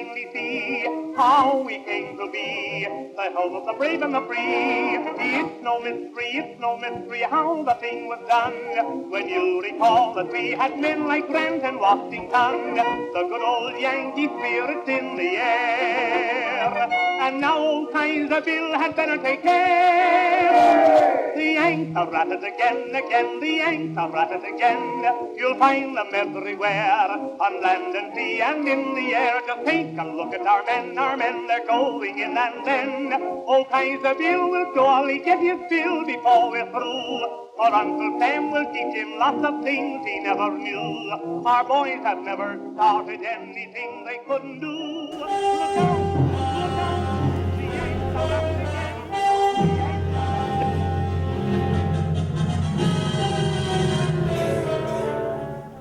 plainly see how we came to be the home of the brave and the free. It's no mystery how the thing was done. When you recall that we had men like Grant and Washington, the good old Yankee spirit's in the air. And now old Kaiser Bill had better take care. The Yanks are at it again, the Yanks are at it again. You'll find them everywhere, on land and sea and in the air. Just take a look at our men, they're going in and then. Old Kaiser Bill will surely get his fill before we're through. For Uncle Sam will teach him lots of things he never knew. Our boys have never started anything they couldn't do. Look out, the Yanks are at it again.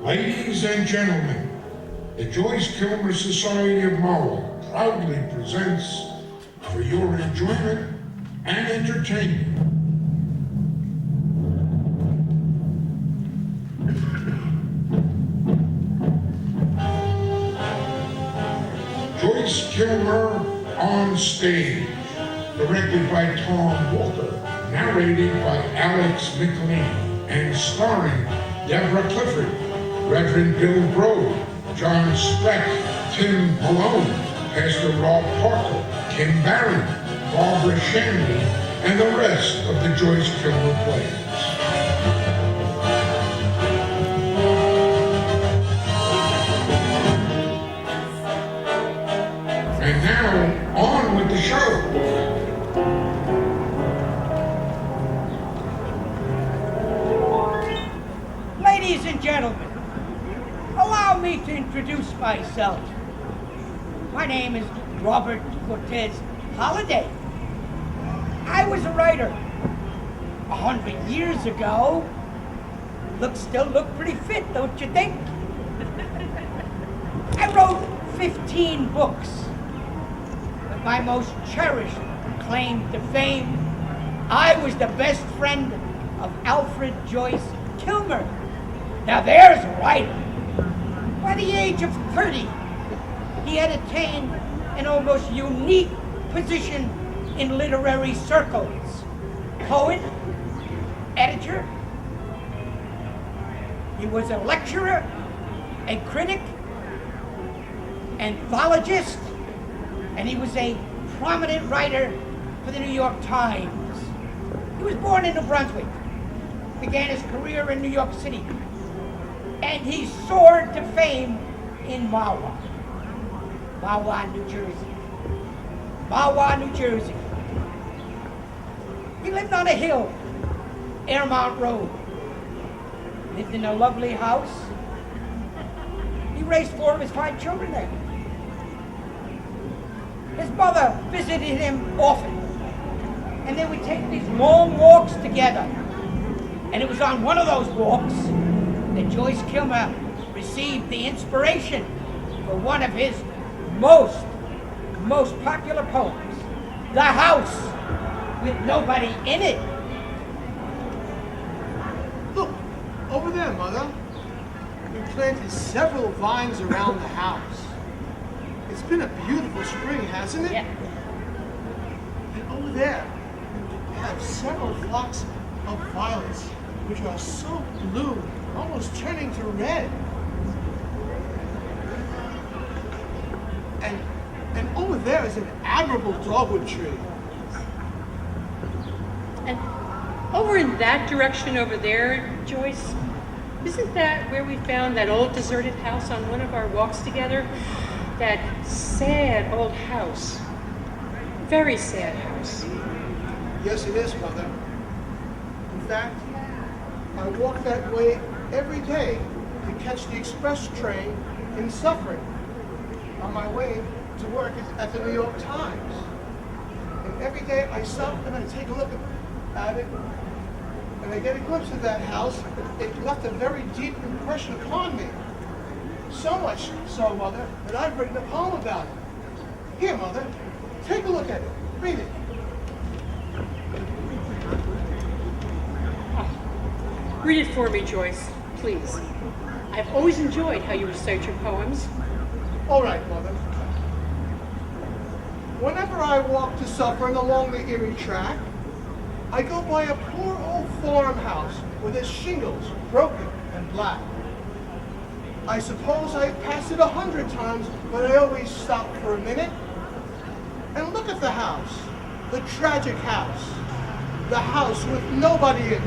Ladies and gentlemen, the Joyce Kilmer Society of Mahwah proudly presents, for your enjoyment and entertainment, Joyce Kilmer on Stage, directed by Tom Walker, narrated by Alex McLean, and starring Deborah Clifford, Reverend Bill Brode, John Speck, Tim Malone, Pastor Rob Parker, Kim Barron, Barbara Shanley, and the rest of the Joyce Kilmer plays. And now, on with the show. Ladies and gentlemen, allow me to introduce myself. My name is Robert Cortez Holliday. I was a writer 100 years ago. Still look pretty fit, don't you think? I wrote 15 books. But my most cherished claim to fame, I was the best friend of Alfred Joyce Kilmer. Now there's a writer. By the age of 30, he had attained an almost unique position in literary circles. Poet, editor, he was a lecturer, a critic, anthologist, and he was a prominent writer for the New York Times. He was born in New Brunswick, began his career in New York City, and he soared to fame in Mahwah, New Jersey. Mahwah, New Jersey. He lived on a hill, Airmont Road. Lived in a lovely house. He raised 4 of his 5 children there. His mother visited him often, and they would take these long walks together. And it was on one of those walks that Joyce Kilmer received the inspiration for one of his most popular poems, The House with Nobody in It. Look, over there, Mother. We planted several vines around the house. It's been a beautiful spring, hasn't it? Yeah. And over there, we have several flocks of violets, which are so blue, almost turning to red. And over there is an admirable dogwood tree. And over in that direction over there, Joyce, isn't that where we found that old deserted house on one of our walks together? That sad old house. Very sad house. Yes, it is, Mother. In fact, I walk that way every day to catch the express train in Suffering on my way to work at the New York Times. And every day I stop and I take a look at it, and I get a glimpse of that house. It left a very deep impression upon me. So much so, Mother, that I've written a poem about it. Here, Mother, take a look at it. Read it. Read it for me, Joyce, please. I've always enjoyed how you recite your poems. All right, Mother. Whenever I walk to Suffern along the Erie track, I go by a poor old farmhouse with its shingles broken and black. I suppose I've passed it 100 times, but I always stop for a minute and look at the house, the tragic house, the house with nobody in it.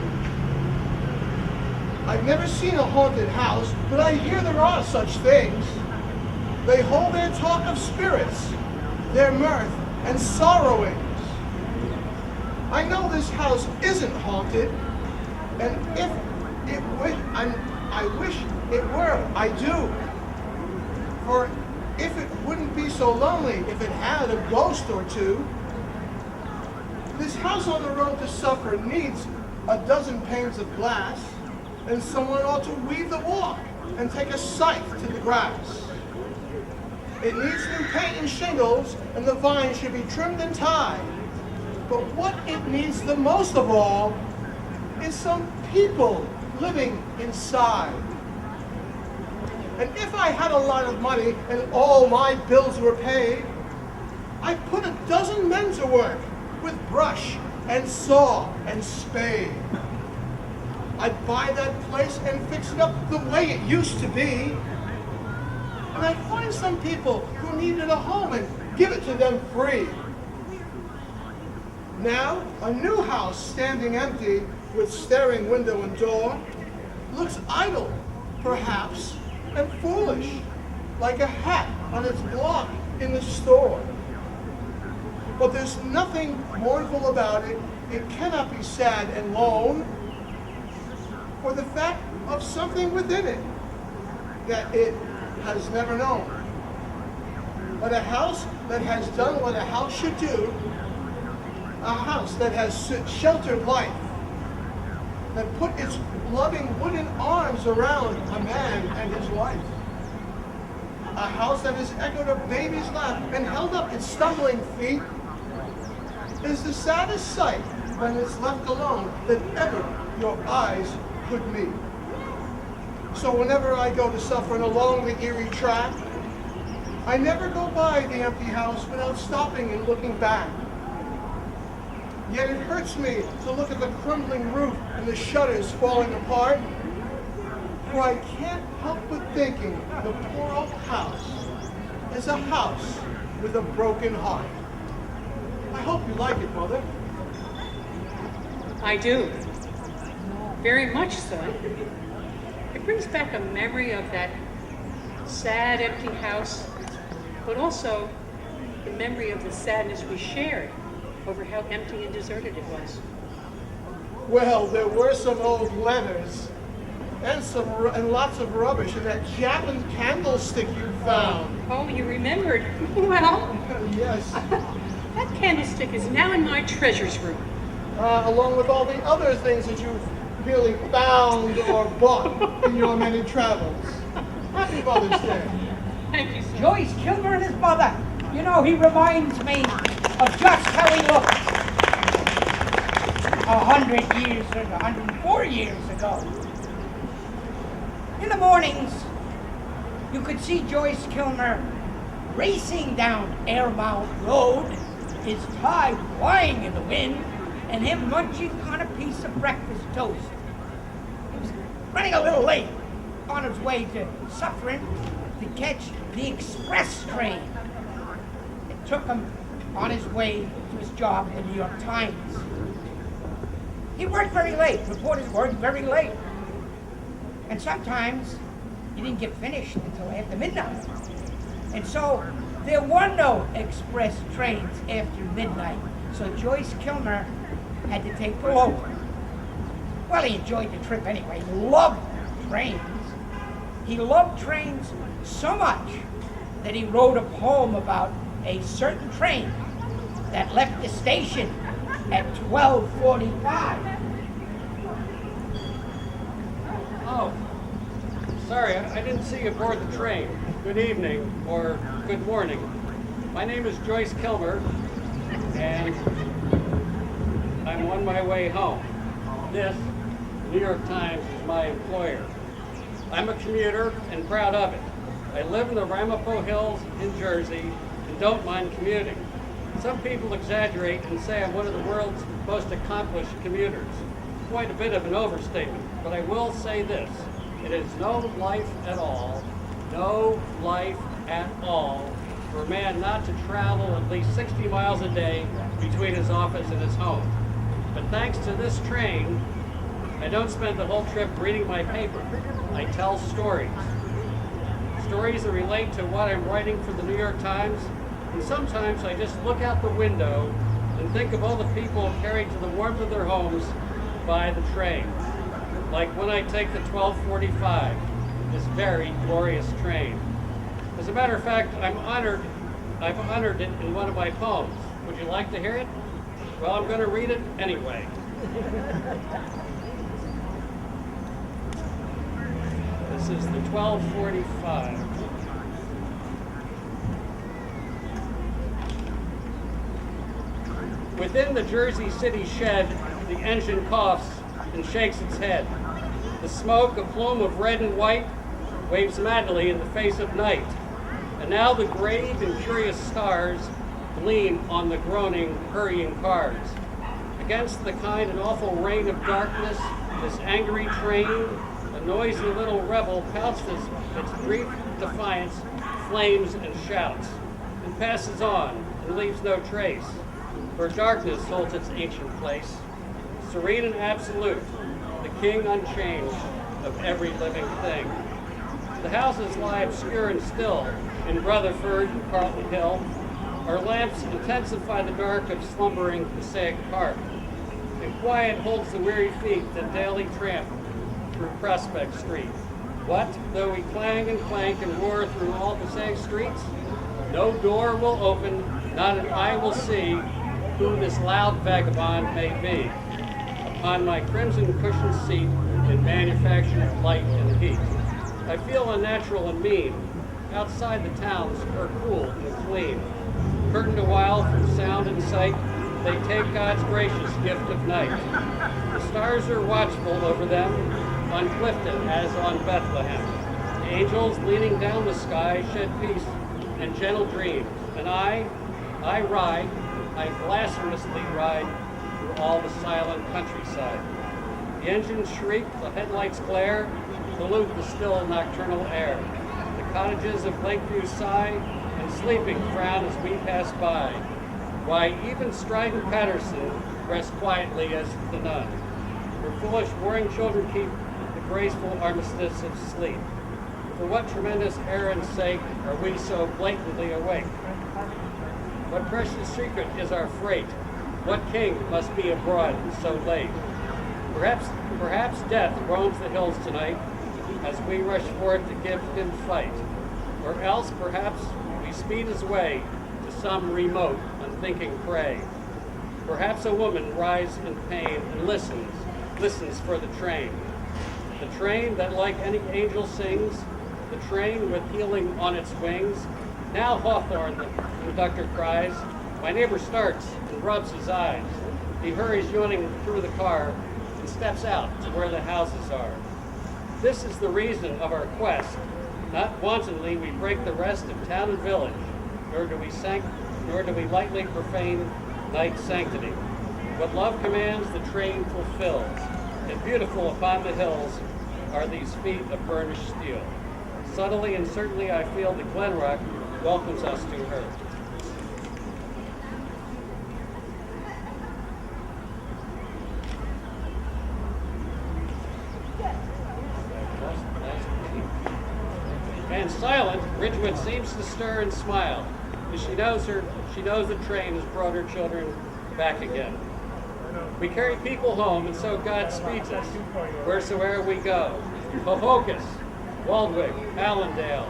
I've never seen a haunted house, but I hear there are such things. They hold their talk of spirits, their mirth and sorrowings. I know this house isn't haunted, and I wish it were, I do. For if it wouldn't be so lonely if it had a ghost or two. This house on the road to Suffern needs a dozen panes of glass, and someone ought to weave the walk and take a scythe to the grass. It needs new paint and shingles, and the vines should be trimmed and tied. But what it needs the most of all is some people living inside. And if I had a lot of money and all my bills were paid, I'd put a dozen men to work with brush and saw and spade. I'd buy that place and fix it up the way it used to be. And I'd find some people who needed a home and give it to them free. Now, a new house standing empty with staring window and door looks idle, perhaps, and foolish, like a hat on its block in the store. But there's nothing mournful about it. It cannot be sad and lone, for the fact of something within it that it has never known. But a house that has done what a house should do, a house that has sheltered life, that put its loving wooden arms around a man and his wife. A house that has echoed a baby's laugh and held up its stumbling feet is the saddest sight when it's left alone that ever your eyes could meet. So whenever I go to Suffern along the Erie track, I never go by the empty house without stopping and looking back. Yet it hurts me to look at the crumbling roof and the shutters falling apart, for I can't help but thinking the poor old house is a house with a broken heart. I hope you like it, Mother. I do. Very much so. It brings back a memory of that sad, empty house, but also the memory of the sadness we shared over how empty and deserted it was. Well, there were some old letters and lots of rubbish in that Japan candlestick you found. Oh, you remembered. Well, Yes, that candlestick is now in my treasures room. along with all the other things that you've really found or bought in your many travels. Happy Mother's Day. Thank you, sir. Joyce, Kilmer and his mother. You know, he reminds me of just how he looked 100 years or 104 years ago. In the mornings, you could see Joyce Kilmer racing down Airmount Road, his tie flying in the wind, and him munching on a piece of breakfast toast. He was running a little late on his way to Suffern to catch the express train. It took him on his way to his job at the New York Times. He worked very late, reporters worked very late. And sometimes he didn't get finished until after midnight. And so there were no express trains after midnight. So Joyce Kilmer had to take the local. Well, he enjoyed the trip anyway. He loved trains. He loved trains so much that he wrote a poem about a certain train that left the station at 12:45. Oh, sorry, I didn't see you aboard the train. Good evening, or good morning. My name is Joyce Kilmer, and I'm on my way home. This, New York Times, is my employer. I'm a commuter and proud of it. I live in the Ramapo Hills in Jersey and don't mind commuting. Some people exaggerate and say I'm one of the world's most accomplished commuters. Quite a bit of an overstatement, but I will say this. It is no life at all for a man not to travel at least 60 miles a day between his office and his home. But thanks to this train, I don't spend the whole trip reading my paper. I tell stories. Stories that relate to what I'm writing for the New York Times, and sometimes I just look out the window and think of all the people carried to the warmth of their homes by the train. Like when I take the 1245, this very glorious train. As a matter of fact, I've honored it in one of my poems. Would you like to hear it? Well, I'm going to read it anyway. This is the 1245. Within the Jersey City shed, the engine coughs and shakes its head. The smoke, a plume of red and white, waves madly in the face of night. And now the grave and curious stars gleam on the groaning, hurrying cars. Against the kind and awful rain of darkness, this angry train, a noisy little rebel, pouts its brief defiance, flames and shouts, and passes on and leaves no trace. For darkness holds its ancient place, serene and absolute, the king unchanged of every living thing. The houses lie obscure and still in Rutherford and Carlton Hill. Our lamps intensify the dark of slumbering Passaic Park. And quiet holds the weary feet that daily tramp through Prospect Street. What though we clang and clank and roar through all Passaic streets? No door will open, not an eye will see who this loud vagabond may be. Upon my crimson cushioned seat in manufactured light and heat, I feel unnatural and mean. Outside the towns are cool and clean. Curtained a while from sound and sight, they take God's gracious gift of night. The stars are watchful over them, on Clifton as on Bethlehem. The angels leaning down the sky shed peace and gentle dreams. And I blasphemously ride through all the silent countryside. The engines shriek, the headlights glare, pollute the still nocturnal air. The cottages of Lakeview sigh, and sleeping frown as we pass by. Why, even strident Patterson rests quietly as the nun. Her foolish warring children keep the graceful armistice of sleep. For what tremendous errand's sake are we so blatantly awake? What precious secret is our freight? What king must be abroad so late? Perhaps death roams the hills tonight as we rush forth to give him fight. Or else perhaps we speed his way to some remote, unthinking prey. Perhaps a woman writhes in pain and listens for the train. The train that like any angel sings, the train with healing on its wings. Now Hawthorne, the conductor cries. My neighbor starts and rubs his eyes. He hurries yawning through the car and steps out to where the houses are. This is the reason of our quest. Not wantonly we break the rest of town and village, nor do we lightly profane night's sanctity. What love commands, the train fulfills, and beautiful upon the hills are these feet of burnished steel. Subtly and certainly I feel that Glenrock welcomes us to her. And silent, Ridgewood seems to stir and smile, as she knows the train has brought her children back again. We carry people home, and so God speeds us, wheresoever we go. Hohokus, Waldwick, Allendale,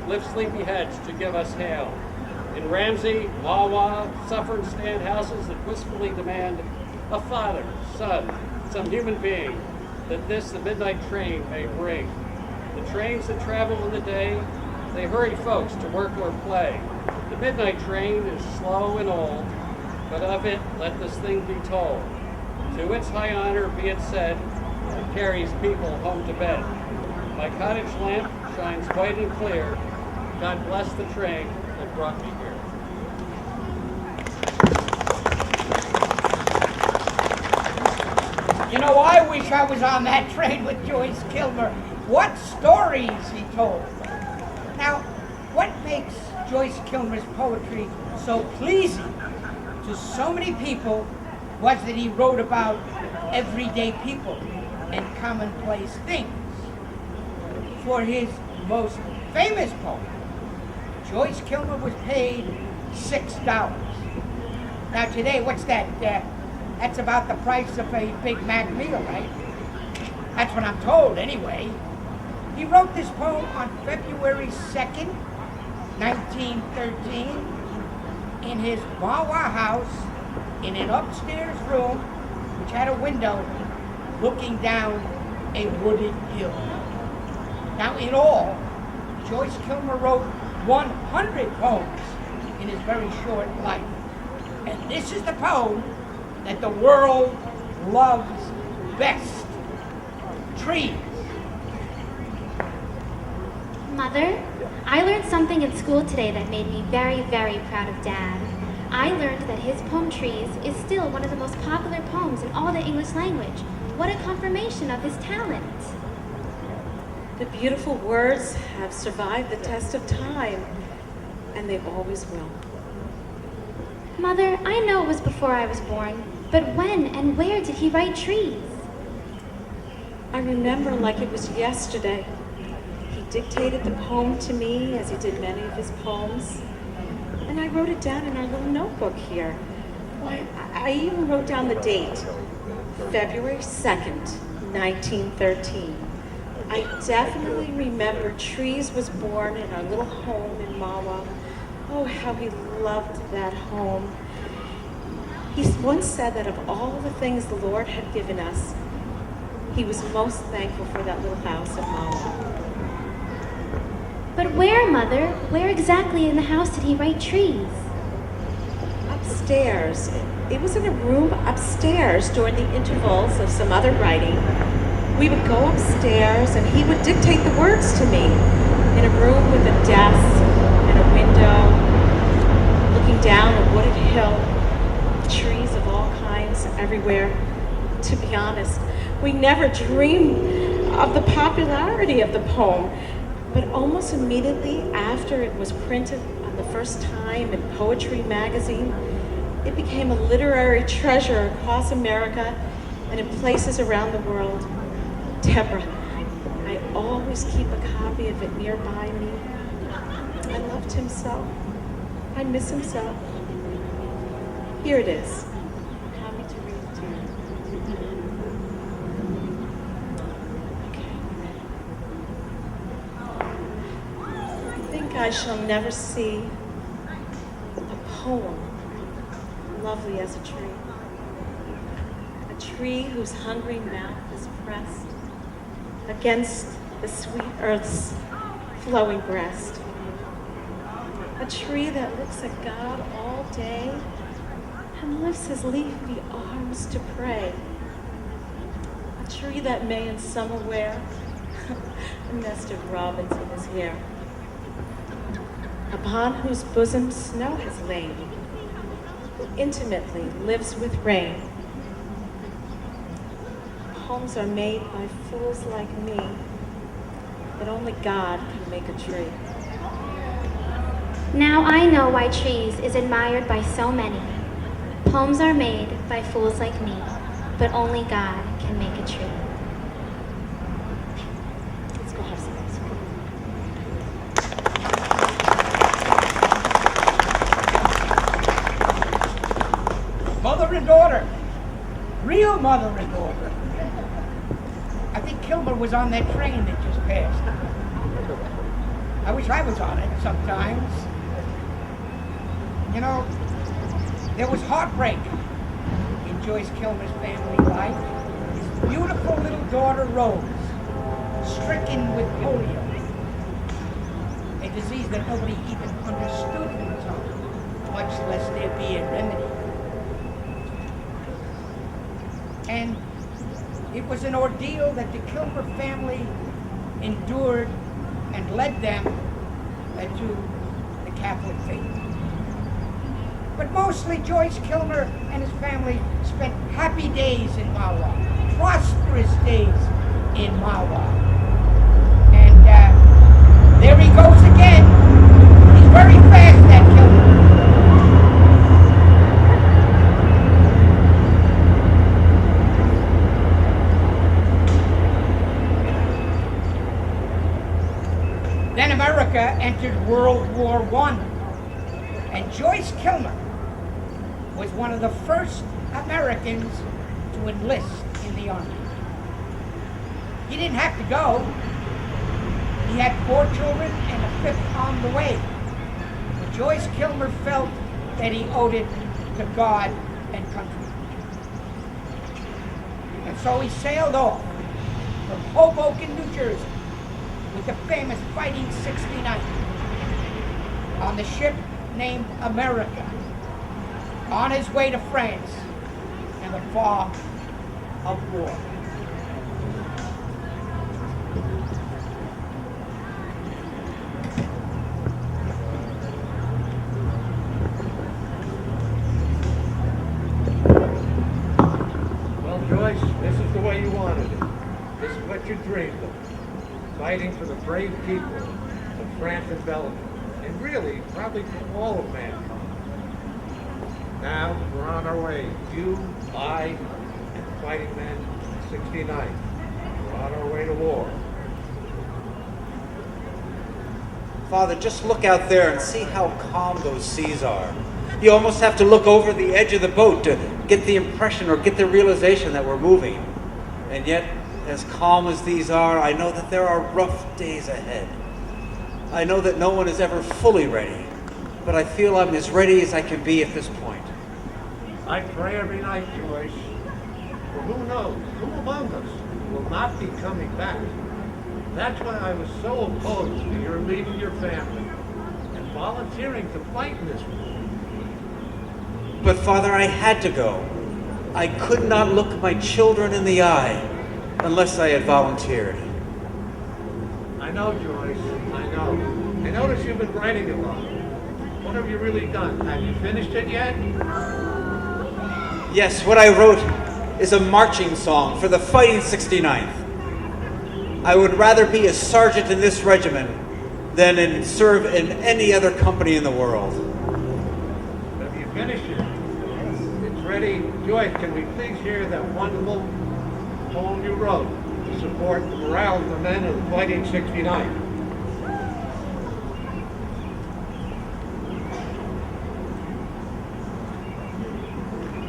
lift sleepy heads to give us hail. In Ramsey, Mahwah, Suffern stand houses that wistfully demand a father, son, some human being, that the midnight train may bring. The trains that travel in the day, they hurry folks to work or play. The midnight train is slow and old, but of it let this thing be told. To its high honor be it said, it carries people home to bed. My cottage lamp shines white and clear. God bless the train that brought me here. You know, I wish I was on that train with Joyce Kilmer. What stories he told. Now, what makes Joyce Kilmer's poetry so pleasing to so many people was that he wrote about everyday people and commonplace things. For his most famous poem, Joyce Kilmer was paid $6. Now today, what's that? That's about the price of a Big Mac meal, right? That's what I'm told, anyway. He wrote this poem on February 2nd, 1913, in his Mahwah house in an upstairs room which had a window looking down a wooded hill. Now, in all, Joyce Kilmer wrote 100 poems in his very short life. And this is the poem that the world loves best. Trees. Mother, I learned something at school today that made me very, very proud of Dad. I learned that his poem Trees is still one of the most popular poems in all the English language. What a confirmation of his talent. The beautiful words have survived the test of time, and they always will. Mother, I know it was before I was born, but when and where did he write Trees? I remember like it was yesterday. He dictated the poem to me, as he did many of his poems, and I wrote it down in our little notebook here. Why, I even wrote down the date, February 2nd, 1913. I definitely remember Trees was born in our little home in Mahwah. Oh, how he loved that home. He once said that of all the things the Lord had given us, he was most thankful for that little house at Mahwah. But where, Mother? Where exactly in the house did he write Trees? Upstairs. It was in a room upstairs during the intervals of some other writing. We would go upstairs and he would dictate the words to me in a room with a desk and a window, looking down a wooded hill, trees of all kinds everywhere. To be honest, we never dreamed of the popularity of the poem, but almost immediately after it was printed on the first time in Poetry magazine, it became a literary treasure across America and in places around the world. Deborah, I always keep a copy of it nearby me. I loved him so. I miss him so. Here it is. I'm happy to read it to you. Okay. I think I shall never see a poem lovely as a tree. A tree whose hungry mouth is pressed against the sweet earth's flowing breast. A tree that looks at God all day and lifts his leafy arms to pray. A tree that may in summer wear a nest of robins in his hair. Upon whose bosom snow has lain, who intimately lives with rain. Homes are made by fools like me, but only God can make a tree. Now I know why Trees is admired by so many. Poems are made by fools like me, but only God can make a tree. Let's go have some ice cream. Mother and daughter. Real mother and daughter. I think Kilmer was on that train that just passed. I wish I was on it sometimes. You know, there was heartbreak in Joyce Kilmer's family life. His beautiful little daughter Rose, stricken with polio, a disease that nobody even understood at the time, much less there be a remedy. And it was an ordeal that the Kilmer family endured and led them to the Catholic faith. But mostly Joyce Kilmer and his family spent happy days in Mahwah, prosperous days in Mahwah. And there he goes again. He's very fast, that Kilmer. Then America entered World War I, and Joyce Kilmer was one of the first Americans to enlist in the Army. He didn't have to go. He had 4 children and a 5th on the way. But Joyce Kilmer felt that he owed it to God and country. And so he sailed off from Hoboken, New Jersey, with the famous Fighting 69 on the ship named America, on his way to France in the fog of war. Well, Joyce, this is the way you wanted it. This is what you dreamed of. Fighting for the brave people of France and Belgium, and really, probably for all of mankind. Now, we're on our way. You, I, and the fighting men of the 69th. We're on our way to war. Father, just look out there and see how calm those seas are. You almost have to look over the edge of the boat to get the impression or get the realization that we're moving. And yet, as calm as these are, I know that there are rough days ahead. I know that no one is ever fully ready, but I feel I'm as ready as I can be at this point. I pray every night, Joyce. For who knows, who among us will not be coming back? That's why I was so opposed to your leaving your family and volunteering to fight in this war. But Father, I had to go. I could not look my children in the eye unless I had volunteered. I know, Joyce, I know. I notice you've been writing a lot. What have you really done? Have you finished it yet? Yes, what I wrote is a marching song for the Fighting 69th. I would rather be a sergeant in this regiment than serve in any other company in the world. Have you finished it? It's ready. Joyce, can we please hear that wonderful poem you wrote to support the morale of the men of the Fighting 69th?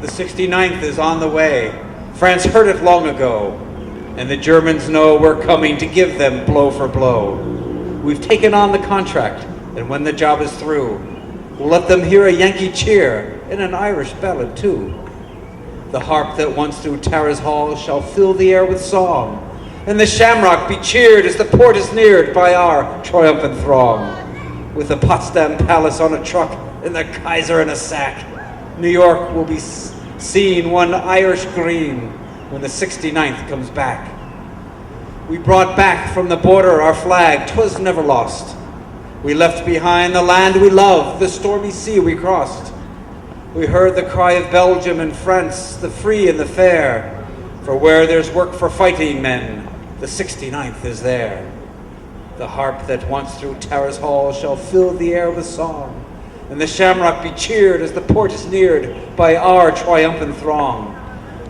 The 69th is on the way. France heard it long ago, and the Germans know we're coming to give them blow for blow. We've taken on the contract, and when the job is through, we'll let them hear a Yankee cheer and an Irish ballad too. The harp that once through Tara's hall shall fill the air with song, and the shamrock be cheered as the port is neared by our triumphant throng. With the Potsdam Palace on a truck and the Kaiser in a sack, New York will be seen one Irish green when the 69th comes back. We brought back from the border our flag, 'twas never lost. We left behind the land we loved, the stormy sea we crossed. We heard the cry of Belgium and France, the free and the fair. For where there's work for fighting men, the 69th is there. The harp that once through Tara's hall shall fill the air with song, and the shamrock be cheered as the port is neared by our triumphant throng.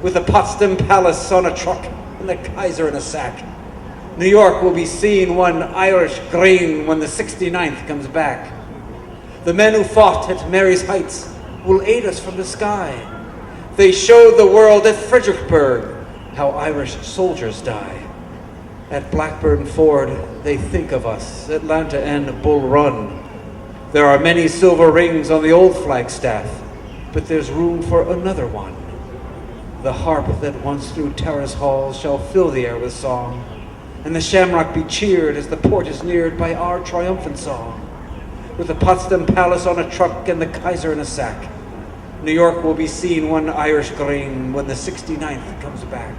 With the Potsdam Palace on a truck and the Kaiser in a sack, New York will be seen one Irish green when the 69th comes back. The men who fought at Mary's Heights will aid us from the sky. They showed the world at Fredericksburg how Irish soldiers die. At Blackburn Ford they think of us, Atlanta and Bull Run. There are many silver rings on the old flagstaff, but there's room for another one. The harp that once through Tara's halls shall fill the air with song, and the shamrock be cheered as the port is neared by our triumphant song. With the Potsdam Palace on a truck and the Kaiser in a sack, New York will be seen one Irish green when the 69th comes back.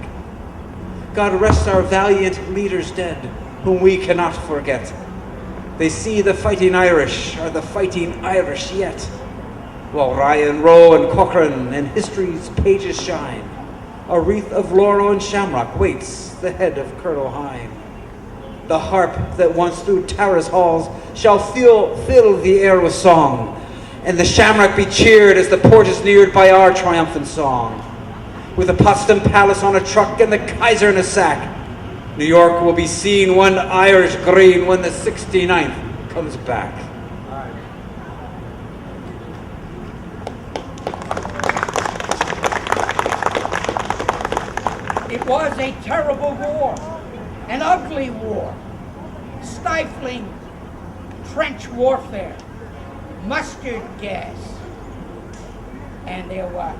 God rest our valiant leaders dead, whom we cannot forget. They see the fighting Irish are the fighting Irish yet. While Ryan, Rowe, and Cochrane in history's pages shine, A wreath of laurel and shamrock waits the head of Colonel Hine. The harp that once through Tara's halls shall fill the air with song, and the shamrock be cheered as the port is neared by our triumphant song. With the Potsdam Palace on a truck and the Kaiser in a sack, New York will be seen one Irish green when the 69th comes back. It was a terrible war, an ugly war, stifling trench warfare, mustard gas, and there were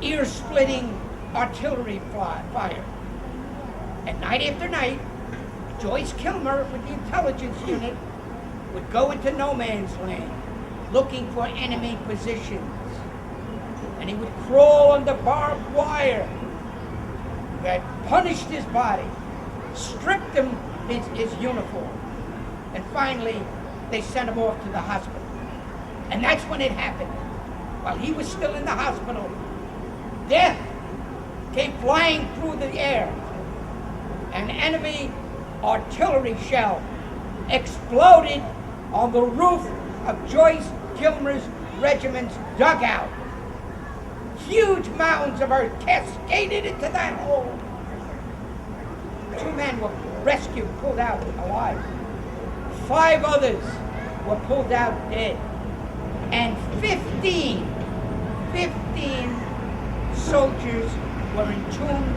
ear-splitting artillery fire. And night after night, Joyce Kilmer with the intelligence unit would go into no man's land looking for enemy positions. And he would crawl under barbed wire that punished his body, stripped him his uniform, and finally they sent him off to the hospital. And that's when it happened. While he was still in the hospital, death came flying through the air. An enemy artillery shell exploded on the roof of Joyce Kilmer's regiment's dugout. Huge mounds of earth cascaded into that hole. 2 men were rescued, pulled out alive. 5 others were pulled out dead. And 15 soldiers were entombed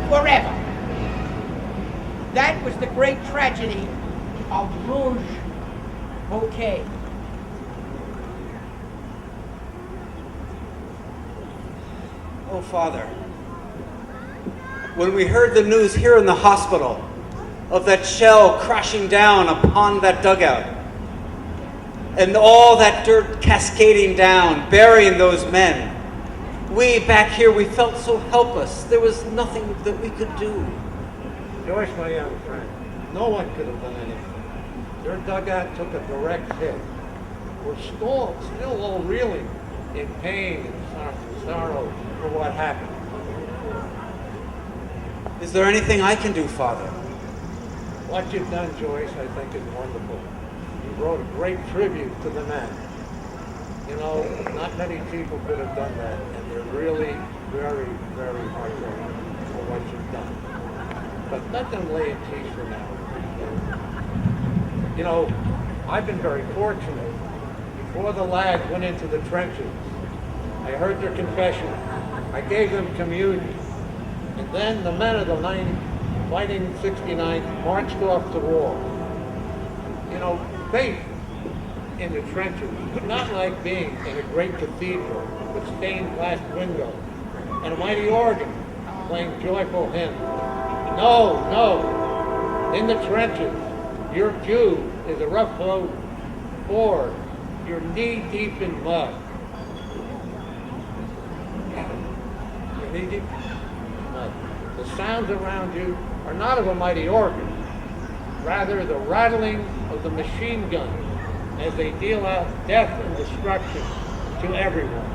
forever. That was the great tragedy of Rouge Bouquet. Oh, Father, when we heard the news here in the hospital of that shell crashing down upon that dugout, and all that dirt cascading down, burying those men, we back here, we felt so helpless. There was nothing that we could do. Joyce, my young friend, no one could have done anything. Your dugout took a direct hit. We're still all reeling in pain and sorrow for what happened. Is there anything I can do, Father? What you've done, Joyce, I think is wonderful. You wrote a great tribute to the men. You know, not many people could have done that, and they're really very, very heartbroken for what you've done. But let them lay in peace for now. You know, I've been very fortunate. Before the lads went into the trenches, I heard their confession. I gave them communion. And then the men of the 9th Fighting 69 marched off to war. You know, faith in the trenches, but not like being in a great cathedral with stained glass windows and a mighty organ playing joyful hymns. No, no. In the trenches, your Jew is a rough road board. You're knee-deep in mud. You're knee-deep in mud. The sounds around you are not of a mighty organ, rather the rattling of the machine guns as they deal out death and destruction to everyone.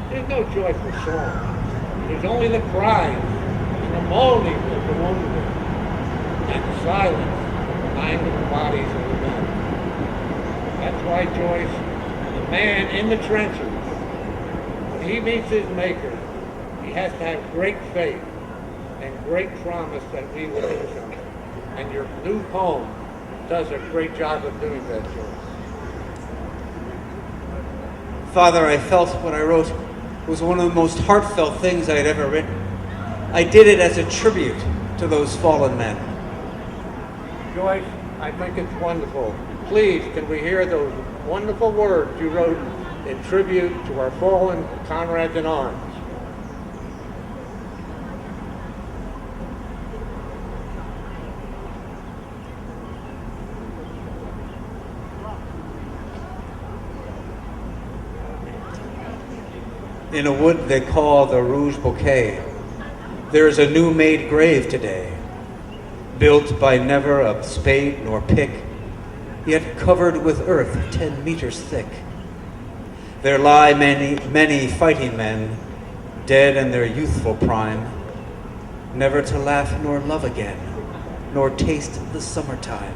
There's no joyful song. There's only the cries and the moaning of the wounded and the silence behind the bodies of the men. That's why, Joyce, the man in the trenches, when he meets his maker, he has to have great faith and great promise that we will do something. And your new poem does a great job of doing that, Joyce. Father, I felt what I wrote was one of the most heartfelt things I had ever written. I did it as a tribute to those fallen men. Joyce, I think it's wonderful. Please, can we hear those wonderful words you wrote in tribute to our fallen comrades in arms? In a wood they call the Rouge Bouquet, there is a new-made grave today, built by never a spade nor pick, yet covered with earth 10 meters thick. There lie many, many fighting men, dead in their youthful prime, never to laugh nor love again, nor taste the summertime.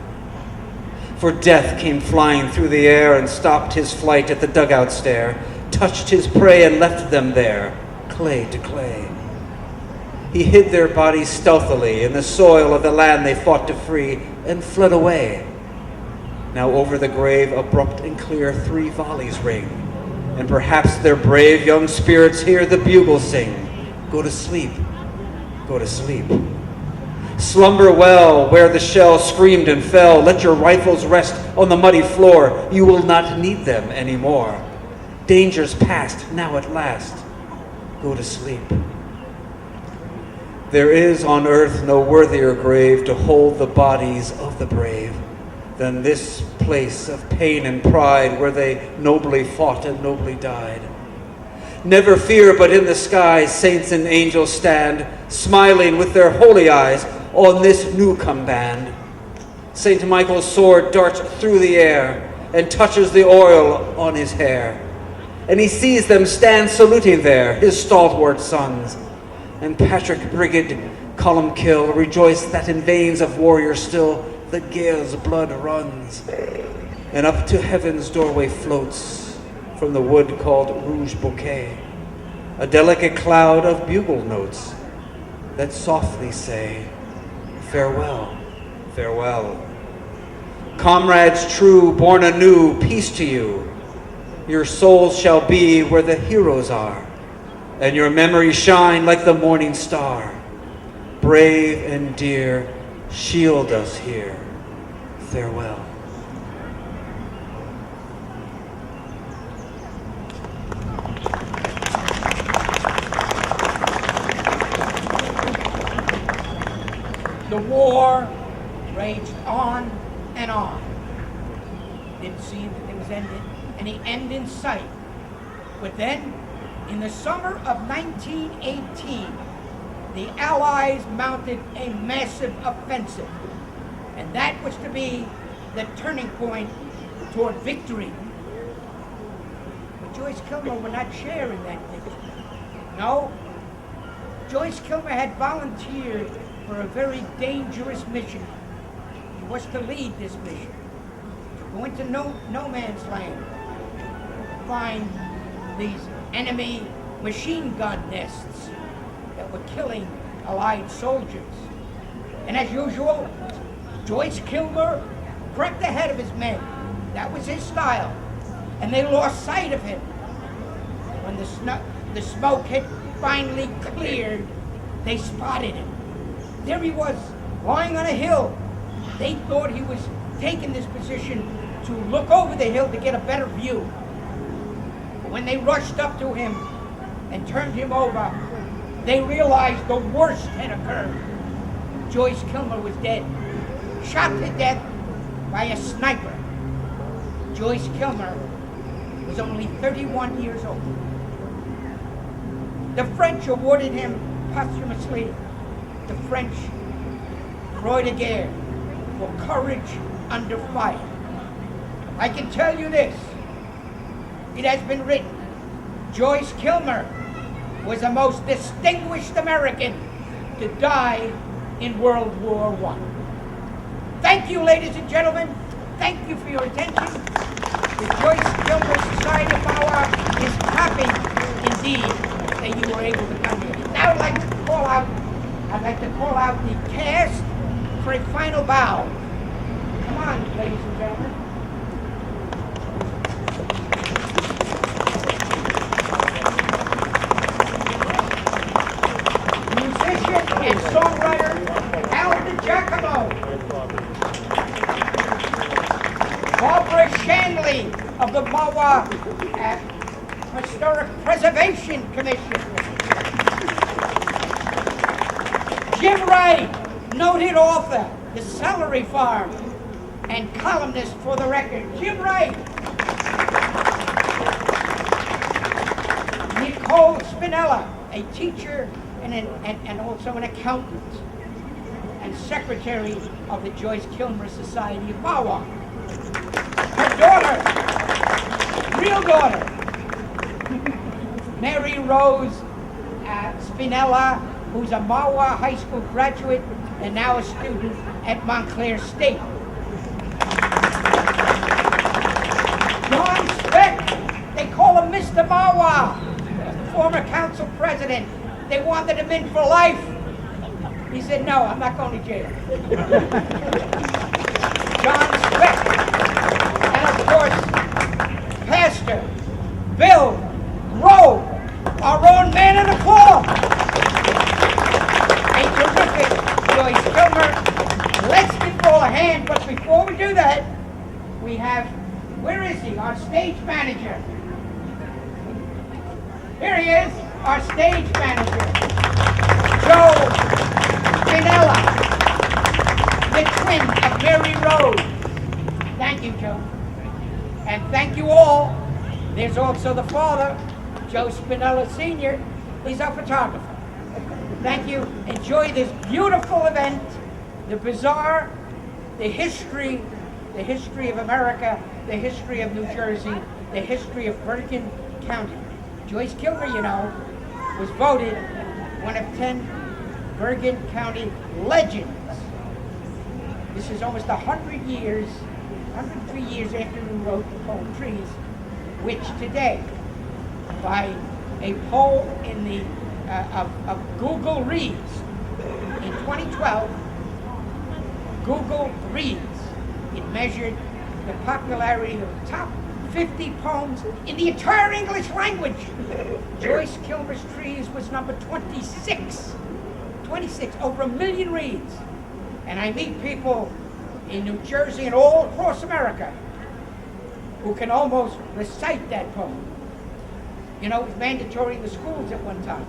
For death came flying through the air and stopped his flight at the dugout stair, touched his prey and left them there, clay to clay. He hid their bodies stealthily in the soil of the land they fought to free, and fled away. Now over the grave abrupt and clear 3 volleys ring, and perhaps their brave young spirits hear the bugle sing, "Go to sleep, go to sleep. Slumber well where the shell screamed and fell. Let your rifles rest on the muddy floor. You will not need them anymore. Danger's past now at last. Go to sleep." There is on earth no worthier grave to hold the bodies of the brave than this place of pain and pride where they nobly fought and nobly died. Never fear, but in the skies saints and angels stand, smiling with their holy eyes on this new-come band. St. Michael's sword darts through the air and touches the oil on his hair, and he sees them stand saluting there, his stalwart sons. And Patrick Brigid Columkill rejoice that in veins of warrior still the Gael's blood runs, and up to heaven's doorway floats from the wood called Rouge Bouquet a delicate cloud of bugle notes that softly say, "Farewell, farewell. Comrades true, born anew, peace to you. Your souls shall be where the heroes are, and your memories shine like the morning star. Brave and dear, shield us here. Farewell." The war raged on and on. Didn't seem that there was any end in sight. But then, in the summer of 1918, the Allies mounted a massive offensive, and that was to be the turning point toward victory. But Joyce Kilmer would not share in that victory. No, Joyce Kilmer had volunteered for a very dangerous mission. He was to lead this mission, to go into no man's land, find these enemy machine gun nests that were killing Allied soldiers. And as usual, Joyce Kilmer crept ahead of his men. That was his style. And they lost sight of him. When the smoke had finally cleared, they spotted him. There he was, lying on a hill. They thought he was taking this position to look over the hill to get a better view. When they rushed up to him and turned him over, they realized the worst had occurred. Joyce Kilmer was dead, shot to death by a sniper. Joyce Kilmer was only 31 years old. The French awarded him posthumously the French Croix de Guerre for courage under fire. I can tell you this. It has been written, Joyce Kilmer was the most distinguished American to die in World War I. Thank you, ladies and gentlemen. Thank you for your attention. The Joyce Kilmer Society of Mahwah is happy indeed that you were able to come here. Now I'd like to call out the cast for a final bow. Come on, ladies and gentlemen. And songwriter Alvin Giacomo, Barbara Shanley of the Mahwah Historic Preservation Commission, Jim Wright, noted author, The Celery Farm, and columnist for The Record. Jim Wright. Nicole Spinella, a teacher and also an accountant and secretary of the Joyce Kilmer Society of Mahwah. Her daughter, real daughter, Mary Rose Spinella, who's a Mahwah High School graduate and now a student at Montclair State. John Speck, they call him Mr. Mahwah, former council president. They wanted him in for life. He said, no, I'm not going to jail. John Speck, and of course, Pastor Bill Rowe, our own man in the cloth. A terrific Joyce Kilmer. Let's give them all a hand, but before we do that, we have, where is he? Our stage manager. Here he is, our stage manager, Joe Spinella, the twin of Mary Rose. Thank you, Joe. And thank you all. There's also the father, Joe Spinella Sr. He's our photographer. Thank you. Enjoy this beautiful event, the bazaar, the history of America, the history of New Jersey, the history of Bergen County. Joyce Kilmer, you know, was voted one of 10 Bergen County legends. This is almost 103 years after we wrote the poem Trees, which today, by a poll in the of Google Reads in 2012, Google Reads, it measured the popularity of the top 50 poems in the entire English language. Joyce Kilmer's Trees was number 26. 26, over 1 million reads. And I meet people in New Jersey and all across America who can almost recite that poem. You know, it was mandatory in the schools at one time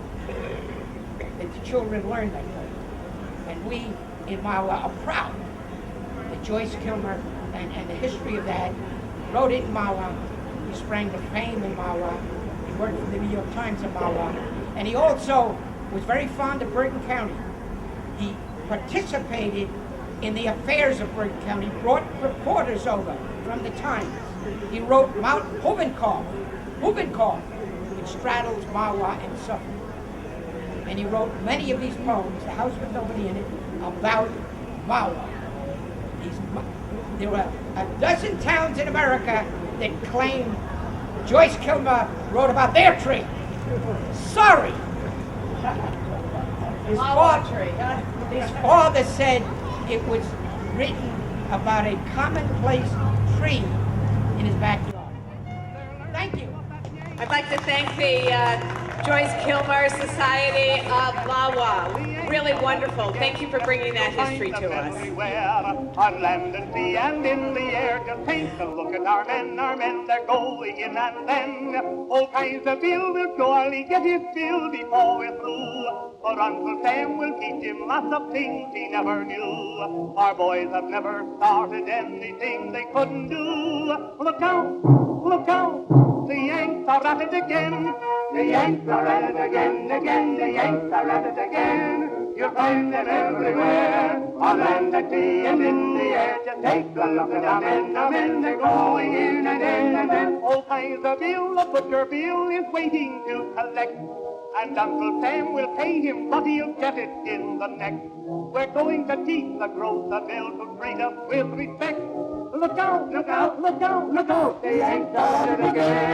that the children learn that poem. And we in Mahwah are proud that Joyce Kilmer and the history of that wrote it in Mahwah. He sprang to fame in Mahwah. He worked for the New York Times in Mahwah. And he also was very fond of Bergen County. He participated in the affairs of Bergen County, brought reporters over from the Times. He wrote Mount Hubenkoff, which straddles Mahwah and Suffolk. And he wrote many of these poems, The House with Nobody in It, about Mahwah. There were a dozen towns in America that claim Joyce Kilmer wrote about their tree. Sorry. His father said it was written about a commonplace tree in his backyard. Thank you. I'd like to thank the Joyce Kilmer Society of Mahwah. Really wonderful. Thank you for bringing that history to us. On land and sea and in the air, just take a look at our men, they're going in and then. Old Kaiser Bill will surely get his fill before we're through. For Uncle Sam will teach him lots of things he never knew. Our boys have never started anything they couldn't do. Look out, the Yanks are at it again. The Yanks are at it again, the Yanks are at it again. You'll find them everywhere, on land and sea and in the air. Just take a look at our men, they're going in and in and then. Old Kaiser Bill, the butcher Bill, is waiting to collect. And Uncle Sam will pay him, but he'll get it in the neck. We're going to teach the grocer Bill to treat us with respect. Look out, the Yanks are at it again.